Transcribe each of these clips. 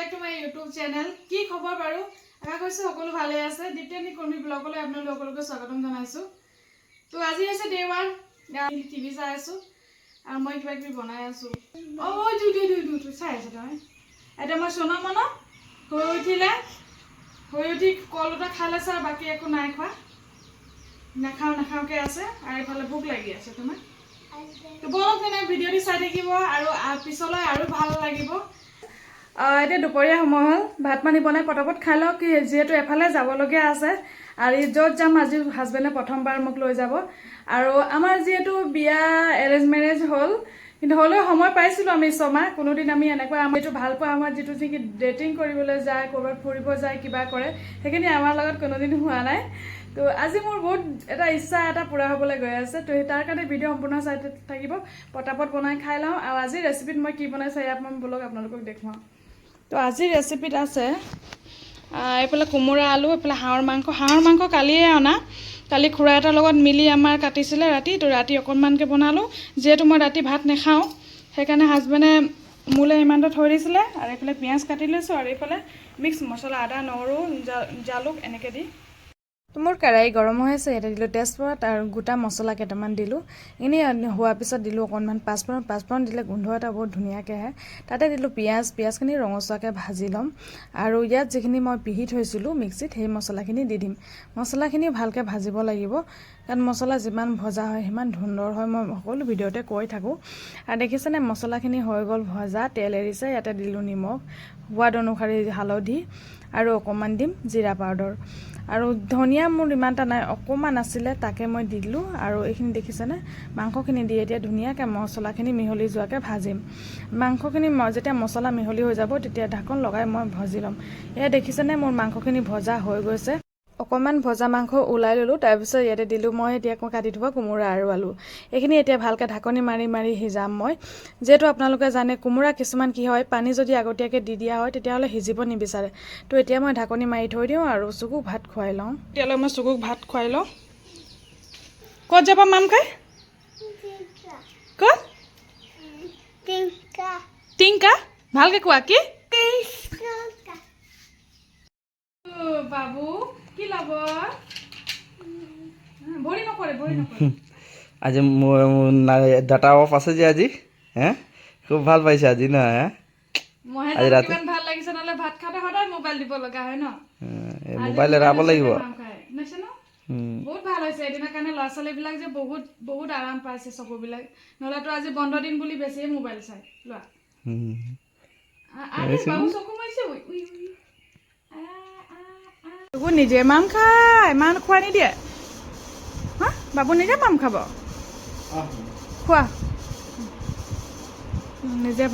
back to my YouTube channel. কি খবৰ বাৰু আশা কৰিছো সকলো ভালে আছে দিতেনি কোনি ব্লগলৈ আপোনালোক সকলোকে স্বাগতম জনাইছো তো আজি আছে ডে 1 টিভি চাই আছো আৰু মই কিবা কিবি বনাই আছো ও দু চাই আছে তই এটা মই সোনা মনা হৈ উঠি কলটা খালে স্যার বাকি একো নাই খোৱা নাখাওকে আছে আৰু ইফালে ভোক লাগি আছে তোমাৰ তো বলক তেনে ভিডিওটি চাই থাকিব আৰু পিছলৈ আৰু ভাল লাগিব এতিয়া দুপৰীয়া সময় হ'ল ভাত পানী বনাই পটাপট খাই লওক যেহেতু এফালে যাবলগীয়া আছে আৰু য'ত যাম আজি হাজবেণ্ডে প্ৰথমবাৰ মোক লৈ যাব আৰু আমাৰ যেহেতু বিয়া এৰেঞ্জ মেৰেজ হ'ল কিন্তু হ'লেও সময় পাইছিলোঁ আমি ছমাহ কোনোদিন আমি এনেকুৱা আমাৰ এইটো ভাল পোৱা আমাৰ যিটো কি ডেটিং কৰিবলৈ যায় ক'ৰবাত ফুৰিব যায় কিবা কৰে সেইখিনি আমাৰ লগত কোনোদিন হোৱা নাই তো আজি মোৰ বহুত এটা ইচ্ছা এটা পূৰা হ'বলৈ গৈ আছে তো তাৰ কাৰণে ভিডিঅ' সম্পূৰ্ণ চাই থাকিব পটাপট বনাই খাই লওঁ আৰু আজি ৰেচিপিত মই কি বনাইছোঁ ইয়াত মই ব্লগ আপোনালোকক দেখুৱাওঁ তো আজিৰ ৰেচিপিত আছে এইফালে কোমোৰা আলু এইফালে হাঁহৰ মাংস কালিয়ে অনা কালি খুৰা এটাৰ লগত মিলি আমাৰ কাটিছিলে ৰাতি তো ৰাতি অকণমানকৈ বনালোঁ যিহেতু মই ৰাতি ভাত নাখাওঁ সেইকাৰণে হাজবেণ্ডে মোলৈ ইমানটো থৈ দিছিলে আৰু এইফালে পিঁয়াজ কাটি লৈছোঁ আৰু এইফালে মিক্স মছলা আদা নহৰু জালুক এনেকৈ দি মোৰ কেৰাহী গৰম হৈ আছে ইয়াতে দিলোঁ তেজপাত আৰু গোটা মছলা কেইটামান দিলোঁ এনেই হোৱাৰ পিছত দিলোঁ অকণমান পাঁচফোৰণ দিলে গোন্ধ এটা বহুত ধুনীয়াকৈ আহে তাতে দিলোঁ পিঁয়াজখিনি ৰঙচুৱাকৈ ভাজি ল'ম আৰু ইয়াত যিখিনি মই পিহি থৈছিলোঁ মিক্সিত সেই মছলাখিনি দি দিম মছলাখিনি ভালকৈ ভাজিব লাগিব কাৰণ মছলা যিমান ভজা হয় সিমান সুন্দৰ হয় মই সকলো ভিডিঅ'তে কৈ থাকোঁ আৰু দেখিছেনে মছলাখিনি হৈ গ'ল ভজা তেল এৰিছে ইয়াতে দিলোঁ নিমখ সোৱাদ অনুসৰি হালধি আৰু অকণমান দিম জিৰা পাউডাৰ আৰু ধনিয়া মোৰ ইমান এটা নাই অকণমান আছিলে তাকে মই দি দিলোঁ আৰু এইখিনি দেখিছেনে মাংসখিনি দি এতিয়া ধুনীয়াকৈ মছলাখিনি মিহলি যোৱাকৈ ভাজিম মাংসখিনি যেতিয়া মছলা মিহলি হৈ যাব তেতিয়া ঢাকন লগাই মই ভাজি ল'ম এয়া দেখিছেনে মোৰ মাংসখিনি ভজা হৈ গৈছে অকণমান ভজা মাংস ওলাই ল'লোঁ তাৰপিছত ইয়াতে দিলোঁ মই এতিয়া কাটি থোৱা কোমোৰা আৰু আলু এইখিনি এতিয়া ভালকৈ ঢাকনি মাৰি সিজাম মই যিহেতু আপোনালোকে জানে কোমোৰা কিছুমান কি হয় পানী যদি আগতীয়াকৈ দি দিয়া হয় তেতিয়াহ'লে সিজিব নিবিচাৰে তো এতিয়া মই ঢাকনি মাৰি থৈ দিওঁ আৰু চুকুক ভাত খুৱাই লওঁ এতিয়ালৈ মই চুকুক ভাত খুৱাই লওঁ ক'ত যাবা মাম খাই ক'ত টিংকা ভালকৈ কোৱা কি বাবু কি ল'ব ভৰি নকৰে আজি মোৰ ডাটা অফ আছে যে আজি হে খুব ভাল পাইছে আজি ন হে আজি ৰাতি কিমান ভাল লাগিছে নহলে ভাত খাওঁতে সদায় মোবাইল দিব লগা হয় ন মোবাইল এৰাব লাগিব বহুত ভাল হৈছে এদিনৰ কাৰণে ল'ৰা ছোৱালীবিলাক যে বহুত আৰাম পাইছে চকুবিলাক নহ'লেতো আজি বন্ধ দিন বুলি বেছিয়ে মোবাইল চাই লোৱা বাবু চকু মাৰিছে নিজে মাম খাই মান খোৱা নিদিয়ে হা বাবু নিজে মাম খাব খোৱা নিজে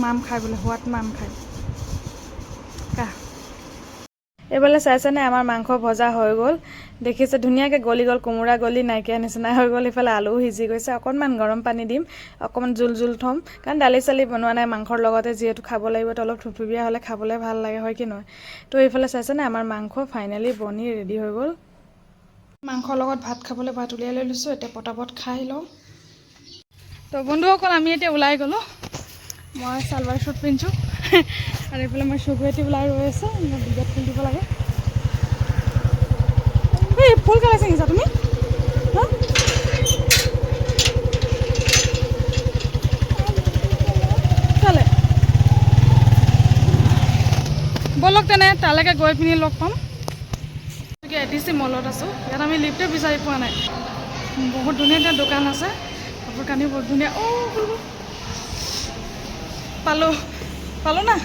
মাম খাই বোলে সোৱাদ মাম খাই এইফালে চাইছেনে আমাৰ মাংস ভজা হৈ গ'ল দেখিছে ধুনীয়াকৈ গলি গ'ল কোমোৰা গলি নাইকিয়া নিচিনা হৈ গ'ল ইফালে আলু সিজি গৈছে অকণমান গৰম পানী দিম অকণমান জোল থ'ম কাৰণ দালি চালি বনোৱা নাই মাংসৰ লগতে যিহেতু খাব লাগিব তো অলপ থুপথুপীয়া হ'লে খাবলৈ ভাল লাগে হয় কি নহয় তো এইফালে চাইছেনে আমাৰ মাংস ফাইনেলি বনি ৰেডি হৈ গ'ল মাংসৰ লগত ভাত খাবলৈ ভাত উলিয়াই লৈ লৈছোঁ এতিয়া পটাপট খাই লওঁ তো বন্ধুসকল আমি এতিয়া ওলাই গ'লোঁ মই চালৱাৰ শ্বুট পিন্ধিছোঁ আৰু এইফালে মই চকুৱেটি ওলাই ৰৈ আছে বিগত ফুল দিব লাগে এই ফুল কেলৈ ছিঙিছা তুমি চালে ব'লক তেনে তালৈকে গৈ পিনি লগ পাম ATC মলত আছোঁ ইয়াত আমি লিফ্টে বিচাৰি পোৱা নাই বহুত ধুনীয়া ধুনীয়া দোকান আছে কাপোৰ কানি বহুত ধুনীয়া পালোঁ না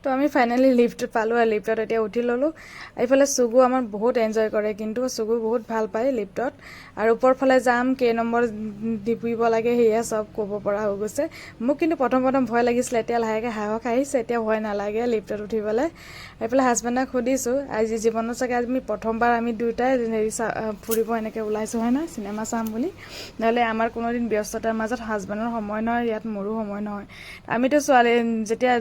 তো আমি ফাইনেলি লিফ্ট পালোঁ আৰু লিফ্টত এতিয়া উঠি ল'লোঁ এইফালে চুগু আমাৰ বহুত এনজয় কৰে কিন্তু চুগু বহুত ভাল পায় লিফ্টত আৰু ওপৰ ফালে যাম কেই নম্বৰ টিপিব লাগে সেয়া চব ক'ব পৰা হৈ গৈছে মোক কিন্তু প্ৰথম ভয় লাগিছিলে এতিয়া লাহেকৈ সাহস আহিছে এতিয়া ভয় নালাগে লিফ্টত উঠিবলৈ এইফালে হাজবেণ্ডক সুধিছোঁ আজি জীৱনত চাগে আমি প্ৰথমবাৰ আমি দুয়োটাই ফুৰিব এনেকৈ ওলাইছোঁ হয় নহয় চিনেমা চাম বুলি নহ'লে আমাৰ কোনোদিন ব্যস্ততাৰ মাজত হাজবেণ্ডৰ সময় নহয় ইয়াত মোৰো সময় নহয় আমিতো ছোৱালী যেতিয়া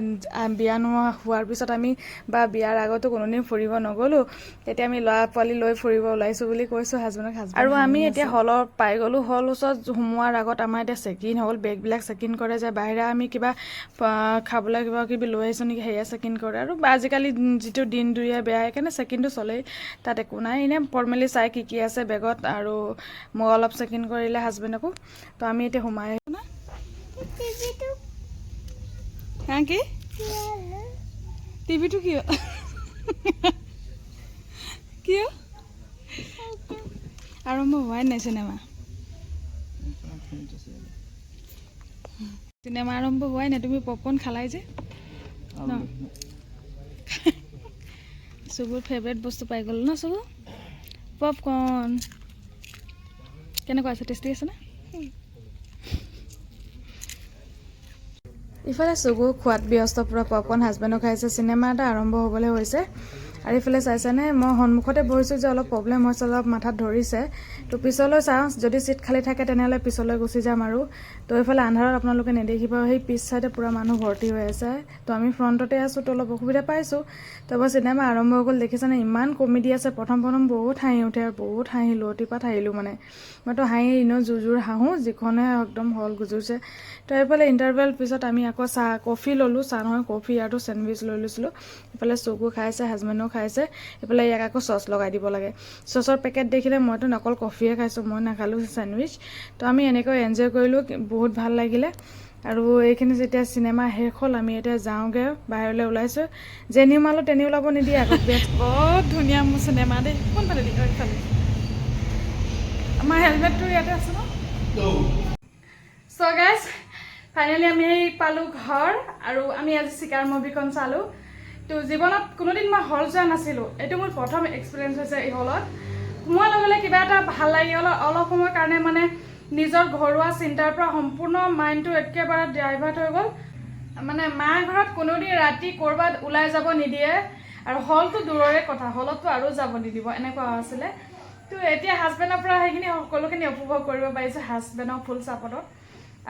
বিয়া নোহোৱা হোৱাৰ পিছত আমি বা বিয়াৰ আগতো কোনোদিন ফুৰিব নগ'লোঁ, তেতিয়া আমি ল'ৰা পোৱালি লৈ ফুৰিব ওলাইছোঁ বুলি কৈছোঁ হাজবেণ্ডক। আৰু আমি এতিয়া হলত পাই গ'লোঁ। হল ওচৰত সোমোৱাৰ আগত আমাৰ এতিয়া চেকিন হ'ল, বেগবিলাক চেকিন কৰে যে বাহিৰা আমি কিবা খাবলৈ কিবা কিবি লৈ আহিছোঁ নেকি সেয়া চেকিন কৰে। আৰু আজিকালি যিটো দিন দুৰীয়া বেয়া সেইকাৰণে চেকিনটো চলেই, তাত একো নাই। এনেই ফৰ্মেলি চাই কি আছে বেগত, আৰু মোক অলপ চেকিন কৰিলে হাজবেণ্ডকো। তো আমি এতিয়া সোমাই আহিছোঁ না। হা কি টিভিটো কিয় কিয় আৰম্ভ হোৱাই নাই চিনেমা আৰম্ভ হোৱাই নাই। তুমি পপকৰ্ণ খালাই যে ন, চুবুৰ ফেভৰেট বস্তু পাই গ'ল ন। চুবু পপকৰ্ণ কেনেকুৱা আছে? টেষ্টি আছে না? ইফালে চুগু খোৱাত ব্যস্ত, পূৰা পপকৰ্ণ হাজবেণ্ডো খাইছে। চিনেমা এটা আৰম্ভ হ'বলৈ হৈছে। আৰু ইফালে চাইছেনে, মই সন্মুখতে বহিছোঁ যে অলপ প্ৰব্লেম হৈছে, অলপ মাথাত ধৰিছে। তো পিছলৈ চাওঁ, যদি চিট খালী থাকে তেনেহ'লে পিছলৈ গুচি যাম। আৰু তো এইফালে আন্ধাৰত আপোনালোকে নেদেখিব, সেই পিছ চাইডে পূৰা মানুহ ভৰ্তি হৈ আছে। তো আমি ফ্ৰণ্টতে আছোঁ, তো অলপ অসুবিধা পাইছোঁ। তাৰপৰা চিনেমা আৰম্ভ হৈ গ'ল। দেখিছেনে ইমান কমেডি আছে। প্ৰথম বহুত হাঁহি উঠে, আৰু বহুত হাঁহিলোঁ, অতিপাত হাঁহিলোঁ। মানে মইতো হাঁহি এনেও জোৰ হাঁহোঁ, যিখনে একদম হল গুজুৰিছে। তো এইফালে ইণ্টাৰভেল পিছত আমি আকৌ কফি ল'লোঁ, চাহ নহয় কফি আৰু চেণ্ডউইচ লৈ লৈছিলোঁ। এইফালে চুগু খাইছে, হাজবেণ্ডো খাইছে। এইফালে ইয়াক আকৌ চচ লগাই দিব লাগে। চচৰ পেকেট দেখিলে মইতো অকল কফিয়ে খাইছোঁ, মই নাখালোঁ চেণ্ডউইচ। তো আমি এনেকৈ এনজয় কৰিলোঁ, বহুত ভাল লাগিলে। আৰু এইখিনি যেতিয়া চিনেমা শেষ হ'ল, আমি এতিয়া যাওঁগৈ, বাহিৰলৈ ওলাইছোঁ। যেনি ওলালোঁ তেনি ওলাব নিদিয়ে আকৌ। বহুত ধুনীয়া মোৰ চিনেমা দেই। কোনফালে দি এইফালে? আমাৰ হেলমেটটো ইয়াতে আছে ন। চ' গাইজ ফাইনেলি আমি পালোঁ ঘৰ, আৰু আমি আজি চিকাৰ মুভিখন চালোঁ। তো জীৱনত কোনোদিন মই হল যোৱা নাছিলোঁ, এইটো মোৰ প্ৰথম এক্সপিৰিয়েঞ্চ হৈছে এই হলত। সোমোৱাৰ লগে লগে কিবা এটা ভাল লাগি গ'ল। অলপ সময়ৰ কাৰণে মানে নিজৰ ঘৰুৱা চিন্তাৰ পৰা সম্পূৰ্ণ মাইণ্ডটো একেবাৰে ডাইভাৰ্ট হৈ গ'ল। মানে মা ঘৰত কোনোদিন ৰাতি ক'ৰবাত ওলাই যাব নিদিয়ে, আৰু হলটো দূৰৰে কথা, হলততো আৰু যাব নিদিব, এনেকুৱা আছিলে। তো এতিয়া হাজবেণ্ডৰ পৰা সেইখিনি সকলোখিনি উপভোগ কৰিব পাৰিছোঁ, হাজবেণ্ডৰ ফুল ছাপৰ্টত।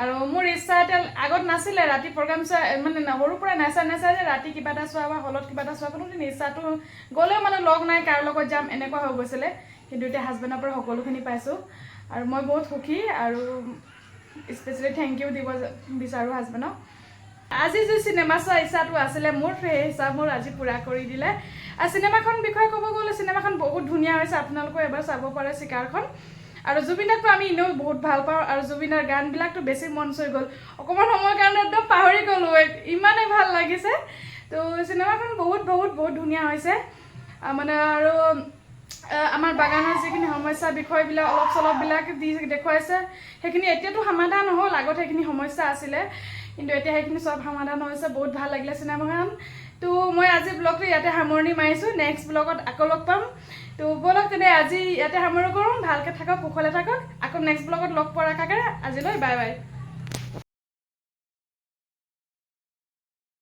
আৰু মোৰ ইচ্ছা এতিয়া আগত নাছিলে ৰাতি প্ৰগ্ৰাম চোৱা, মানে সৰুৰ পৰা নাচাই যে ৰাতি কিবা এটা চোৱা বা হলত কিবা এটা চোৱা, কোনোদিন ইচ্ছাটো গ'লেও মানে লগ নাই, কাৰ লগত যাম এনেকুৱা হৈ গৈছিলে। কিন্তু এতিয়া হাজবেণ্ডৰ পৰা সকলোখিনি পাইছোঁ, আৰু মই বহুত সুখী। আৰু স্পেচিয়েলি থেংক ইউ দিব বিচাৰোঁ হাজবেণ্ডক। আজি যি চিনেমা চোৱা ইচ্ছাটো আছিলে মোৰ, সেই ইচ্ছা মোৰ আজি পূৰা কৰি দিলে। আৰু চিনেমাখন বিষয়ে ক'ব গ'লে চিনেমাখন বহুত ধুনীয়া হৈছে, আপোনালোকেও এবাৰ চাব পাৰে চিকাৰখন। আৰু জুবিনদাকতো আমি এনেও বহুত ভাল পাওঁ, আৰু জুবিনৰ গানবিলাকতো বেছি মন চুই গ'ল। অকণমান সময়ৰ কাৰণে একদম পাহৰি গ'লোঁ, ইমানেই ভাল লাগিছে। তো চিনেমাখন বহুত বহুত বহুত ধুনীয়া হৈছে। মানে আৰু আমাৰ বাগানৰ যিখিনি সমস্যা বিষয়বিলাক অলপ চলপবিলাক দেখুৱাইছে, সেইখিনি এতিয়াতো সমাধান হ'ল, আগত সেইখিনি সমস্যা আছিলে, কিন্তু এতিয়া সেইখিনি চব সমাধান হৈছে। বহুত ভাল লাগিলে চিনেমাখন। তো মই আজি ব্লগটো ইয়াতে সামৰণি মাৰিছোঁ, নেক্সট ব্লগত আকৌ লগ পাম। তো ব'লক তেনে আজি ইয়াতে সামৰণি কৰোঁ। ভালকৈ থাকক, কুশলে থাকক। আকৌ নেক্সট ব্লগত লগ পোৱাৰ আশাৰে আজিলৈ বাই বাই।